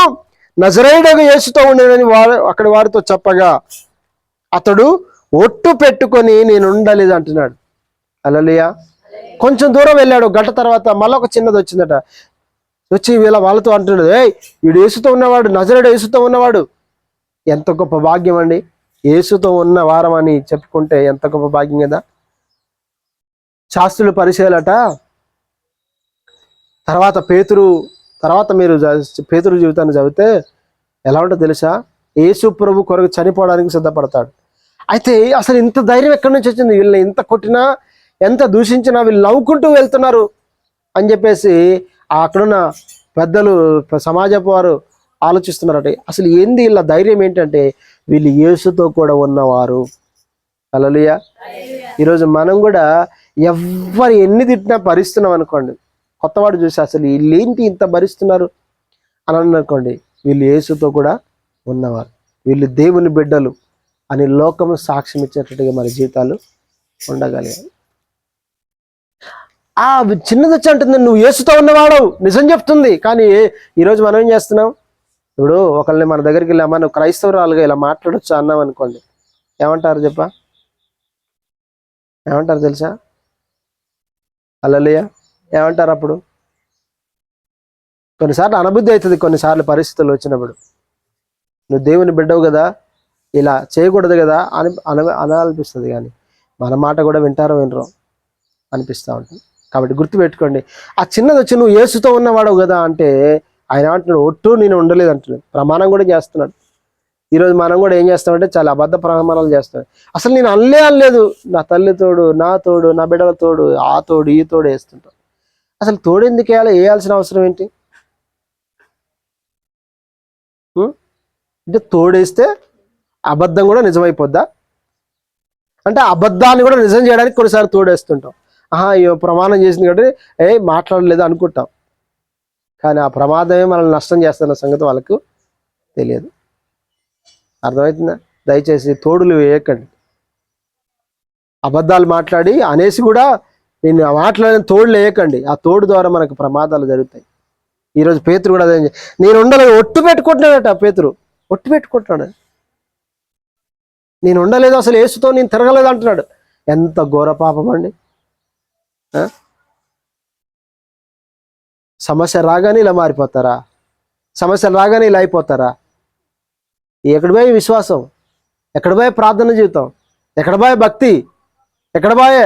నజరేయుడగు యేసుతో ఉండేదని అక్కడి వారితో చెప్పగా అతడు ఒట్టు పెట్టుకొని నేను ఉండలేదు అంటున్నాడు. హల్లెలూయా. కొంచెం దూరం వెళ్ళాడు. గంట తర్వాత మళ్ళీ ఒక చిన్నది వచ్చిందట. వచ్చి వాళ్ళతో అంటున్నాడు, వీడు యేసుతో ఉన్నవాడు, నజరేయుడు యేసుతో ఉన్నవాడు. ఎంత గొప్ప భాగ్యం అండి! యేసుతో ఉన్న వారం అని చెప్పుకుంటే ఎంత గొప్ప భాగ్యం కదా. శాస్త్రులు పరిచయాలట. తర్వాత మీరు పేతురు జీవితాన్ని చదివితే ఎలా ఉంటుందో తెలుసా? యేసు ప్రభు కొరకు చనిపోవడానికి సిద్ధపడతాడు. అయితే అసలు ఇంత ధైర్యం ఎక్కడి నుంచి వచ్చింది? వీళ్ళని ఎంత కొట్టినా, ఎంత దూషించినా వీళ్ళు నవ్వుకుంటూ వెళ్తున్నారు అని చెప్పేసి అక్కడున్న పెద్దలు, సమాజపు వారు ఆలోచిస్తున్నారట. అసలు ఏంది వీళ్ళ ధైర్యం ఏంటంటే వీళ్ళు యేసుతో కూడా ఉన్నవారు. హల్లెలూయా. ఈరోజు మనం కూడా ఎవ్వరు ఎన్ని తిట్టినా భరిస్తున్నాం అనుకోండి, కొత్తవాడు చూసి అసలు వీళ్ళేంటి ఇంత భరిస్తున్నారు అని అనుకోండి, వీళ్ళు యేసుతో కూడా ఉన్నవారు, వీళ్ళు దేవుని బిడ్డలు అని లోకము సాక్ష్యం ఇచ్చేటట్టుగా మన జీవితాలు ఉండగలిగాయి. చిన్నది వచ్చి అంటుంది, నువ్వు యేసుతో ఉన్నవాడు నిజం చెప్తుంది. కానీ ఈరోజు మనం ఏం చేస్తున్నాం? ఇప్పుడు ఒకళ్ళని మన దగ్గరికి వెళ్ళామా, నువ్వు క్రైస్తవురాలుగా ఇలా మాట్లాడొచ్చు అన్నాం అనుకోండి, ఏమంటారు ఏమంటారు తెలుసా? హల్లెలూయా. ఏమంటారు అప్పుడు? కొన్నిసార్లు అనుబుద్ధి అవుతుంది. కొన్నిసార్లు పరిస్థితులు వచ్చినప్పుడు నువ్వు దేవుని బిడ్డవు కదా, ఇలా చేయకూడదు కదా అనిపిస్తుంది. కానీ మన మాట కూడా వినరో అనిపిస్తూ ఉంటుంది. కాబట్టి గుర్తుపెట్టుకోండి, ఆ చిన్నది వచ్చి నువ్వు యేసుతో ఉన్నవాడవు కదా అంటే ఆయన ఏమంటున్నాడు? ఒట్టు నేను ఉండలేదు అంటున్నాడు. ప్రమాణం కూడా చేస్తున్నాడు. ఈరోజు మనం కూడా ఏం చేస్తామంటే చాలా అబద్ధ ప్రమాణాలు చేస్తాం. అసలు నేను అనలేదు, నా తల్లి తోడు, నా తోడు, నా బిడ్డల తోడు, ఆ తోడు, ఈ తోడు వేస్తుంటాం. అసలు తోడు ఎందుకు వేయాల్సిన అవసరం ఏంటి? అంటే తోడేస్తే అబద్ధం కూడా నిజమైపోద్దా? అంటే అబద్ధాన్ని కూడా నిజం చేయడానికి కొన్నిసార్లు తోడేస్తుంటాం. ప్రమాణం చేసింది కాబట్టి మాట్లాడలేదు అనుకుంటాం. కానీ ఆ ప్రమాదమే మనల్ని నష్టం చేస్తున్న సంగతి వాళ్ళకు తెలియదు. అర్థమవుతుందా? దయచేసి తోడులు వేయకండి. అబద్ధాలు మాట్లాడి అనేసి కూడా నేను మాట్లాడిన తోడులు వేయకండి. ఆ తోడు ద్వారా మనకు ప్రమాదాలు జరుగుతాయి. ఈరోజు పేతురు కూడా అదే, నేను ఉండలేదు ఒట్టు పెట్టుకుంటున్నాడట. పేతురు ఒట్టు పెట్టుకుంటున్నాడు, నేను ఉండలేదు, అసలు యేసుతో నేను తిరగలేదు అంటున్నాడు. ఎంత ఘోర పాపం అండి. సమస్య రాగానే ఇలా మారిపోతారా? సమస్యలు రాగానే ఇలా అయిపోతారా? ఎక్కడ పోయే విశ్వాసం, ఎక్కడ పోయే ప్రార్థన జీవితం, ఎక్కడ పోయే భక్తి, ఎక్కడ పోయే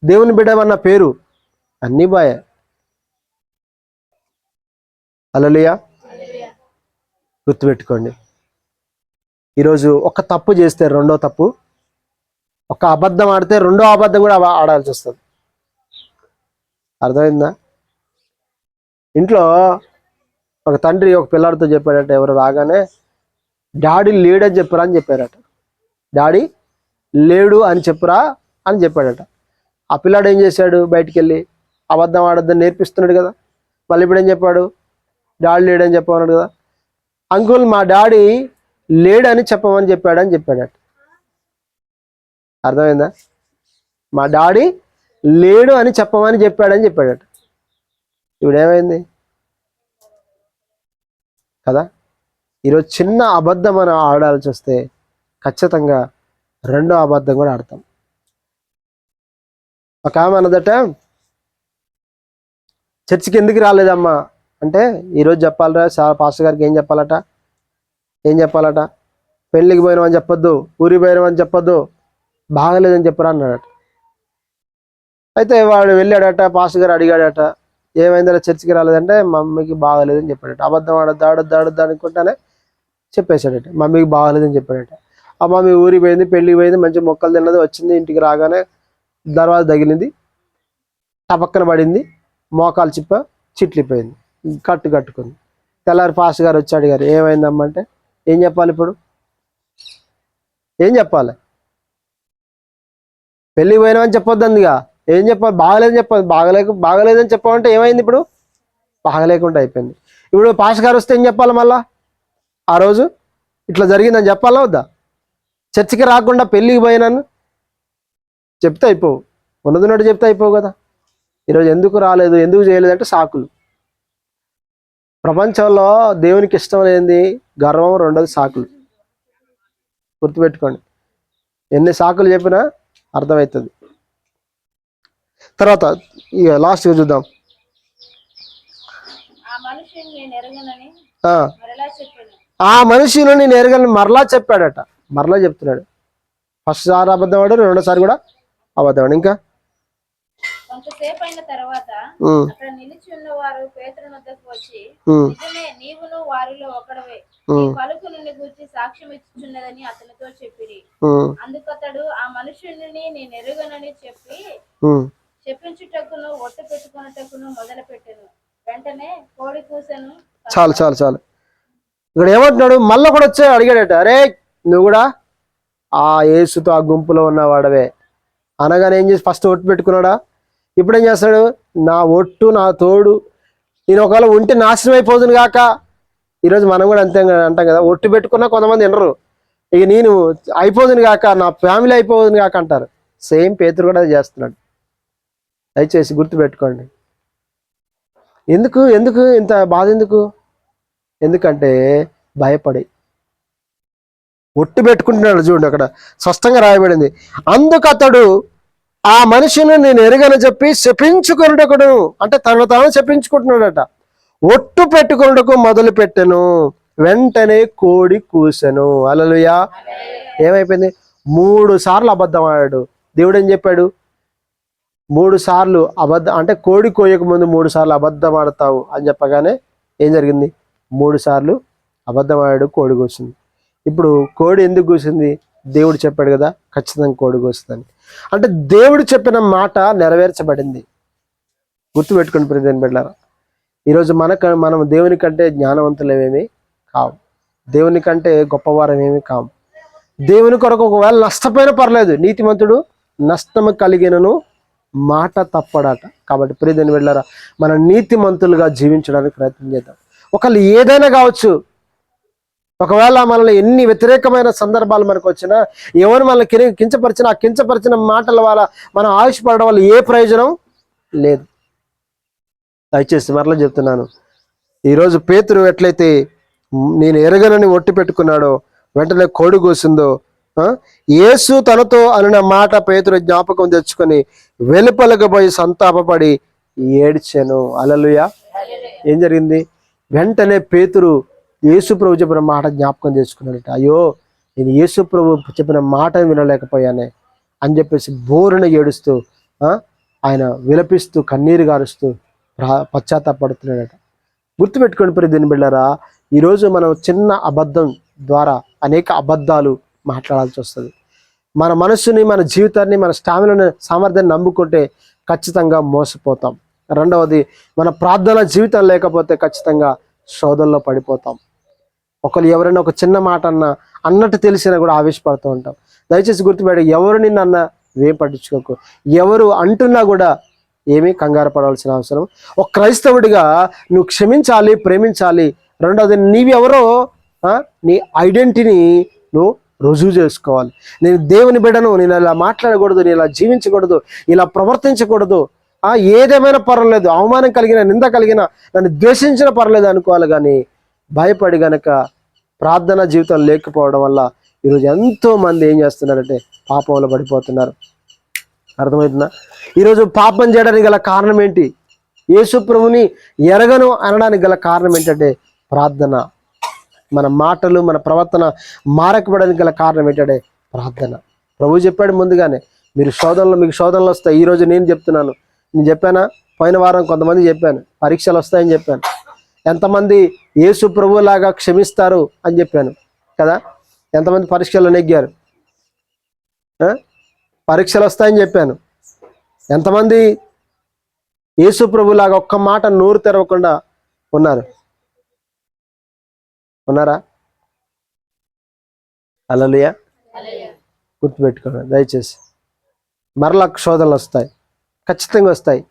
దేవుని బిడ్డమన్న పేరు? అన్నీ పోయే. హల్లెలూయా. గుర్తుపెట్టుకోండి, ఈరోజు ఒక తప్పు చేస్తే రెండో తప్పు, ఒక అబద్ధం ఆడితే రెండో అబద్ధం కూడా ఆడాల్సి వస్తుంది. అర్థమైందా? ఇంట్లో ఒక తండ్రి ఒక పిల్లాడితో చెప్పాడట, ఎవరు రాగానే డాడీ లేడని చెప్పరా అని చెప్పారట. డాడీ లేడు అని చెప్పురా అని చెప్పాడట. ఆ పిల్లాడు ఏం చేశాడు? బయటికి వెళ్ళి అబద్ధం ఆడద్దని నేర్పిస్తున్నాడు కదా. మళ్ళీ ఇప్పుడు ఏం చెప్పాడు? డాడీ లేడని చెప్పమన్నాడు కదా. అంకుల్ మా డాడీ లేడని చెప్పమని చెప్పాడని చెప్పాడట. అర్థమైందా? మా డాడీ లేడు అని చెప్పమని చెప్పాడని చెప్పాడట. ఇప్పుడు ఏమైంది కదా? ఈరోజు చిన్న అబద్ధం మనం ఆడాల్సి వస్తే ఖచ్చితంగా రెండో అబద్ధం కూడా ఆడతాం. ఒక ఆమె అన్నదట, చర్చికి ఎందుకు రాలేదమ్మా అంటే, ఈరోజు చెప్పాలరా పాస్టర్ గారికి ఏం చెప్పాలట? పెళ్ళికి పోయినామని చెప్పొద్దు, ఊరికి పోయినామని చెప్పొద్దు, బాగలేదని చెప్పరా అన్నాడట. అయితే వాడు వెళ్ళాడట, పాస్టర్ గారు అడిగాడట, ఏమైందా చర్చికి రాలేదంటే, మమ్మీకి బాగలేదని చెప్పాడట. అబద్ధం ఆడద్దు అనుకుంటానే చెప్పేశాడట, మమ్మీకి బాగలేదని చెప్పాడట. ఆ మమ్మీ ఊరికి పోయింది, పెళ్ళికి పోయింది, మంచి మొక్కలు తిన్నది, వచ్చింది, ఇంటికి రాగానే దర్వాజ తగిలింది, టపక్కన పడింది, మోకాలు చిట్లిపోయింది, కట్టుకుంది. తెల్లారి పాస్టర్ గారు వచ్చి అడిగారు, ఏమైందమ్మా అంటే, ఏం చెప్పాలి ఇప్పుడు? ఏం చెప్పాలి? పెళ్ళికి పోయినామని చెప్పొద్దందిగా, ఏం చెప్పాలి? బాగలేదని చెప్పాలి. బాగలేదని చెప్పాలంటే ఏమైంది? ఇప్పుడు బాగలేకుండా అయిపోయింది. ఇప్పుడు పాస్టర్ గారు వస్తే ఏం చెప్పాలి? మళ్ళా ఆ రోజు ఇట్లా జరిగిందని చెప్పాలా వద్దా? చర్చికి రాకుండా పెళ్ళికి పోయినాను చెప్తే అయిపోవు, ఉన్నదిన్నట్టు చెప్తే అయిపోవు కదా. ఈరోజు ఎందుకు రాలేదు, ఎందుకు చేయలేదు అంటే సాకులు. ప్రపంచంలో దేవునికి ఇష్టం లేనిది గర్వం, రెండోది సాకులు. గుర్తుపెట్టుకోండి, ఎన్ని సాకులు చెప్పినా అర్థమవుతుంది. తర్వాత ఇక లాస్ట్గా చూద్దాం. ఆ మనిషిని నేను ఎరగని మరలా చెప్పాడట. మరలా చెప్తున్నాడు. ఫస్ట్ సారి అబద్ధం ఆడాడు, రెండోసారి కూడా అబద్ధం ఆడు. ఇంకా కొంతసేపు అయిన తర్వాత అక్కడ నిలిచి ఉన్న వారు పేతురు వద్దకు వచ్చి, నిజమే నీవును వారిలో ఒకడవే, నీ పలుకు నుండి గూర్చి సాక్ష్యం ఇచ్చుచున్నదని అతనితో చెప్పిరి. అందుకతడు ఆ మనుషుని నేను ఎరుగనని చెప్పించుటకును ఒట్టు పెట్టుకున్నటకును మొదలు పెట్టెను. వెంటనే కోడి కూసెను. చాలు ఇక్కడ ఏమంటున్నాడు? మళ్ళీ కూడా వచ్చి అడిగాడట, అరే నువ్వు కూడా ఆ యేసుతో ఆ గుంపులో ఉన్న వాడవే అనగానే ఏం చేసి ఫస్ట్ ఒట్టు పెట్టుకున్నాడా? ఇప్పుడు ఏం చేస్తాడు? నా ఒట్టు, నా తోడు, నేను ఒకవేళ ఉంటే నాశనం అయిపోతుంది కాక. ఈరోజు మనం కూడా అంతే అంటాం కదా, ఒట్టు పెట్టుకున్నా కొంతమంది వినరు. ఇక నేను అయిపోతుంది కాక, నా ఫ్యామిలీ అయిపోతుంది కాక అంటారు. సేమ్ పేతురు కూడా చేస్తున్నాడు. దయచేసి గుర్తుపెట్టుకోండి. ఎందుకు ఇంత బాధ ఎందుకు? ఎందుకంటే భయపడి ఒట్టు పెట్టుకుంటున్నాడు. చూడండి, అక్కడ స్పష్టంగా రాయబడింది, అందుకు అతడు ఆ మనిషిని నేను ఎరగని చెప్పి శపించుకున్నటకుడు, అంటే తను తాను శపించుకుంటున్నాడట. ఒట్టు పెట్టుకున్నటకు మొదలు పెట్టెను. వెంటనే కోడి కూసెను. హల్లెలూయా. ఏమైపోయింది? 3 సార్లు అబద్ధం ఆడాడు. దేవుడు ఏం చెప్పాడు? 3 సార్లు అబద్ధం, అంటే కోడి కోయక ముందు 3 సార్లు అబద్ధం ఆడతావు అని చెప్పగానే ఏం జరిగింది? 3 సార్లు అబద్ధం ఆడాడు, కోడి కూసింది. ఇప్పుడు కోడి ఎందుకు కూసింది? దేవుడు చెప్పాడు కదా ఖచ్చితంగా కోడి కూస్తుందని. అంటే దేవుడు చెప్పిన మాట నెరవేర్చబడింది. గుర్తుపెట్టుకుని ప్రియమైన బిడ్డలారా, ఈరోజు మనం దేవుని కంటే జ్ఞానవంతులమేమి కావు, దేవుని కంటే గొప్పవారమేమి కాము. దేవుని కొరకు ఒకవేళ నష్టపోయినా పర్లేదు, నీతిమంతుడు నష్టము కలిగినను మాట తప్పడట. కాబట్టి ప్రియమైన బిడ్డలారా, మనం నీతిమంతులుగా జీవించడానికి ప్రయత్నం చేద్దాం. ఒకళ్ళు ఏదైనా కావచ్చు, ఒకవేళ మనల్ని ఎన్ని వ్యతిరేకమైన సందర్భాలు మనకు వచ్చినా, ఎవరు మనల్ని కించపరిచినా, ఆ కించపరిచిన మాటల వల్ల మనం ఆయుష్పడడం వల్ల ఏ ప్రయోజనం లేదు. దయచేసి మరలా చెప్తున్నాను, ఈరోజు పేతురు ఎట్లయితే నేను ఎరగనని ఒట్టి పెట్టుకున్నాడో, వెంటనే కోడి కూసిందో, యేసు తనతో అనిన మాట పేతురు జ్ఞాపకం తెచ్చుకొని వెలుపలకు పోయి సంతాపపడి ఏడ్చాను. హల్లెలూయా. ఏం జరిగింది? వెంటనే పేతురు యేసు ప్రభు చెప్పిన మాట జ్ఞాపకం తెచ్చుకున్నాడట. అయ్యో, నేను యేసు ప్రభు చెప్పిన మాట వినలేకపోయానే అని చెప్పేసి బోరున ఏడుస్తూ ఆయన విలపిస్తూ కన్నీరు గారుస్తూ పశ్చాత్తాపడుతున్నాడట. గుర్తుపెట్టుకోండి ప్రియ దేవుని బిడ్డలారా, ఈరోజు మనం చిన్న అబద్ధం ద్వారా అనేక అబద్ధాలు మాట్లాడాల్సి వస్తుంది. మన మనస్సుని, మన జీవితాన్ని, మన స్టామినాని, సామర్థ్యాన్ని నమ్ముకుంటే ఖచ్చితంగా మోసపోతాం. రెండవది, మన ప్రార్థన జీవితం లేకపోతే ఖచ్చితంగా శోధనలో పడిపోతాం. ఒకరు ఎవరైనా ఒక చిన్న మాట అన్నట్టు తెలిసినా కూడా ఆవేశపడుతూ ఉంటాం. దయచేసి గుర్తుపెట్టి, ఎవరు నిన్ను అన్నా ఏం పట్టించుకోకు. ఎవరు అంటున్నా కూడా ఏమీ కంగారు పడవలసిన అవసరం. ఒక క్రైస్తవుడిగా నువ్వు క్షమించాలి, ప్రేమించాలి. రెండవది, నీవెవరో నీ ఐడెంటిటీని నువ్వు రుజువు చేసుకోవాలి. నేను దేవుని బిడ్డను, నేను ఇలా మాట్లాడకూడదు, నేను ఇలా జీవించకూడదు, ఇలా ప్రవర్తించకూడదు, ఏదేమైనా పర్వాలేదు, అవమానం కలిగిన, నింద కలిగిన, నన్ను ద్వేషించిన పర్లేదు అనుకోవాలి. కానీ భయపడి గనక ప్రార్థన జీవితం లేకపోవడం వల్ల ఈరోజు ఎంతో మంది ఏం చేస్తున్నారంటే పాపంలో పడిపోతున్నారు. అర్థమవుతుందా? ఈరోజు పాపం చేయడానికి గల కారణం ఏంటి? యేసు ప్రభుని ఎరగను అనడానికి గల కారణం ఏంటంటే ప్రార్థన. మన మాటలు, మన ప్రవర్తన మారకపోవడానికి గల కారణం ఏంటంటే ప్రార్థన. ప్రభు చెప్పాడు ముందుగానే, మీకు శోధనలు వస్తాయి. ఈరోజు నేను చెప్తున్నాను, నేను చెప్పానా? పోయిన వారం కొంతమంది చెప్పాను పరీక్షలు వస్తాయని చెప్పాను. ఎంతమంది యేసు ప్రభులాగా క్షమిస్తారు అని చెప్పాను కదా? ఎంతమంది పరీక్షలు నెగ్గారు? పరీక్షలు వస్తాయని చెప్పాను. ఎంతమంది యేసు ప్రభులాగా ఒక్క మాట నోరు తెరవకుండా ఉన్నారా? హల్లెలూయా. గుర్తుపెట్టుకోండి దయచేసి. మరలా శోధనలు వస్తాయి, ఖచ్చితంగా వస్తాయి.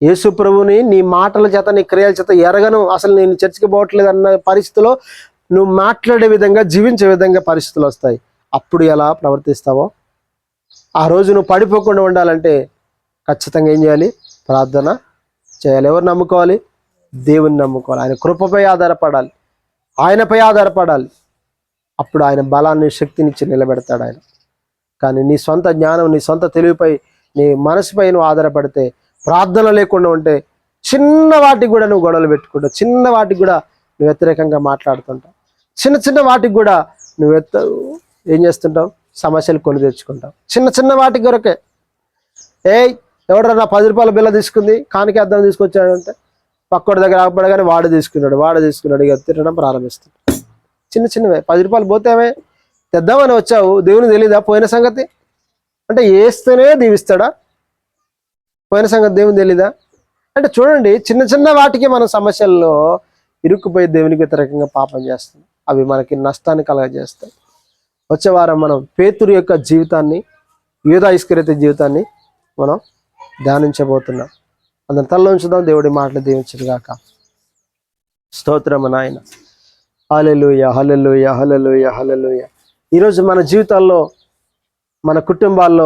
యేసు ప్రభుని నీ మాటల చేత, నీ క్రియల చేత ఎరగను, అసలు నేను చర్చికి పోవట్లేదు అన్న పరిస్థితిలో నువ్వు మాట్లాడే విధంగా, జీవించే విధంగా పరిస్థితులు వస్తాయి. అప్పుడు ఎలా ప్రవర్తిస్తావో ఆ రోజు నువ్వు పడిపోకుండా ఉండాలంటే ఖచ్చితంగా ఏం చేయాలి? ప్రార్థన చేయాలి. ఎవరు నమ్ముకోవాలి? దేవుని నమ్ముకోవాలి. ఆయన కృపపై ఆధారపడాలి, ఆయనపై ఆధారపడాలి. అప్పుడు ఆయన బలాన్ని, శక్తినిచ్చి నిలబెడతాడు ఆయన. కానీ నీ సొంత జ్ఞానం, నీ సొంత తెలివిపై, నీ మనసుపై నువ్వు ఆధారపడితే, ప్రార్థన లేకుండా ఉంటే చిన్న వాటికి కూడా నువ్వు గొడవలు పెట్టుకుంటావు, చిన్న వాటికి కూడా నువ్వు వ్యతిరేకంగా మాట్లాడుతుంటావు, చిన్న వాటికి కూడా నువ్వు ఏం చేస్తుంటావు? సమస్యలు కొని తెచ్చుకుంటావు. చిన్న వాటికి కొరకే. ఎవడన్నా 10 రూపాయల బిల్ల తీసుకుంది, కానికి అద్దం తీసుకొచ్చాడంటే పక్కోడి దగ్గర ఆపడగానే వాడు తీసుకున్నాడు ఇక తిట్టడం ప్రారంభిస్తుంది. చిన్నవే 10 రూపాయలు పోతేమే తెద్దామని వచ్చావు, దేవునికి తెలీదా పోయిన సంగతి? అంటే వేస్తేనే దీవిస్తాడా? పోయిన సంగతి దేవుని తెలీదా? అంటే చూడండి, చిన్న వాటికి మనం సమస్యల్లో ఇరుక్కుపోయి దేవునికి వ్యతిరేకంగా పాపం చేస్తాం. అవి మనకి నష్టాన్ని కలగజేస్తాయి. వచ్చే వారం మనం పేతురు యొక్క జీవితాన్ని, యూదా ఇస్కరియోతు జీవితాన్ని మనం ధ్యానించబోతున్నాం. అందరి తలలో ఉంచుదాం. దేవుడి మాటలు దీవించును గాక. స్తోత్రము నాయన. హల్లెలూయా, హల్లెలూయా, హల్లెలూయా, హల్లెలూయా. ఈరోజు మన జీవితాల్లో, మన కుటుంబాల్లో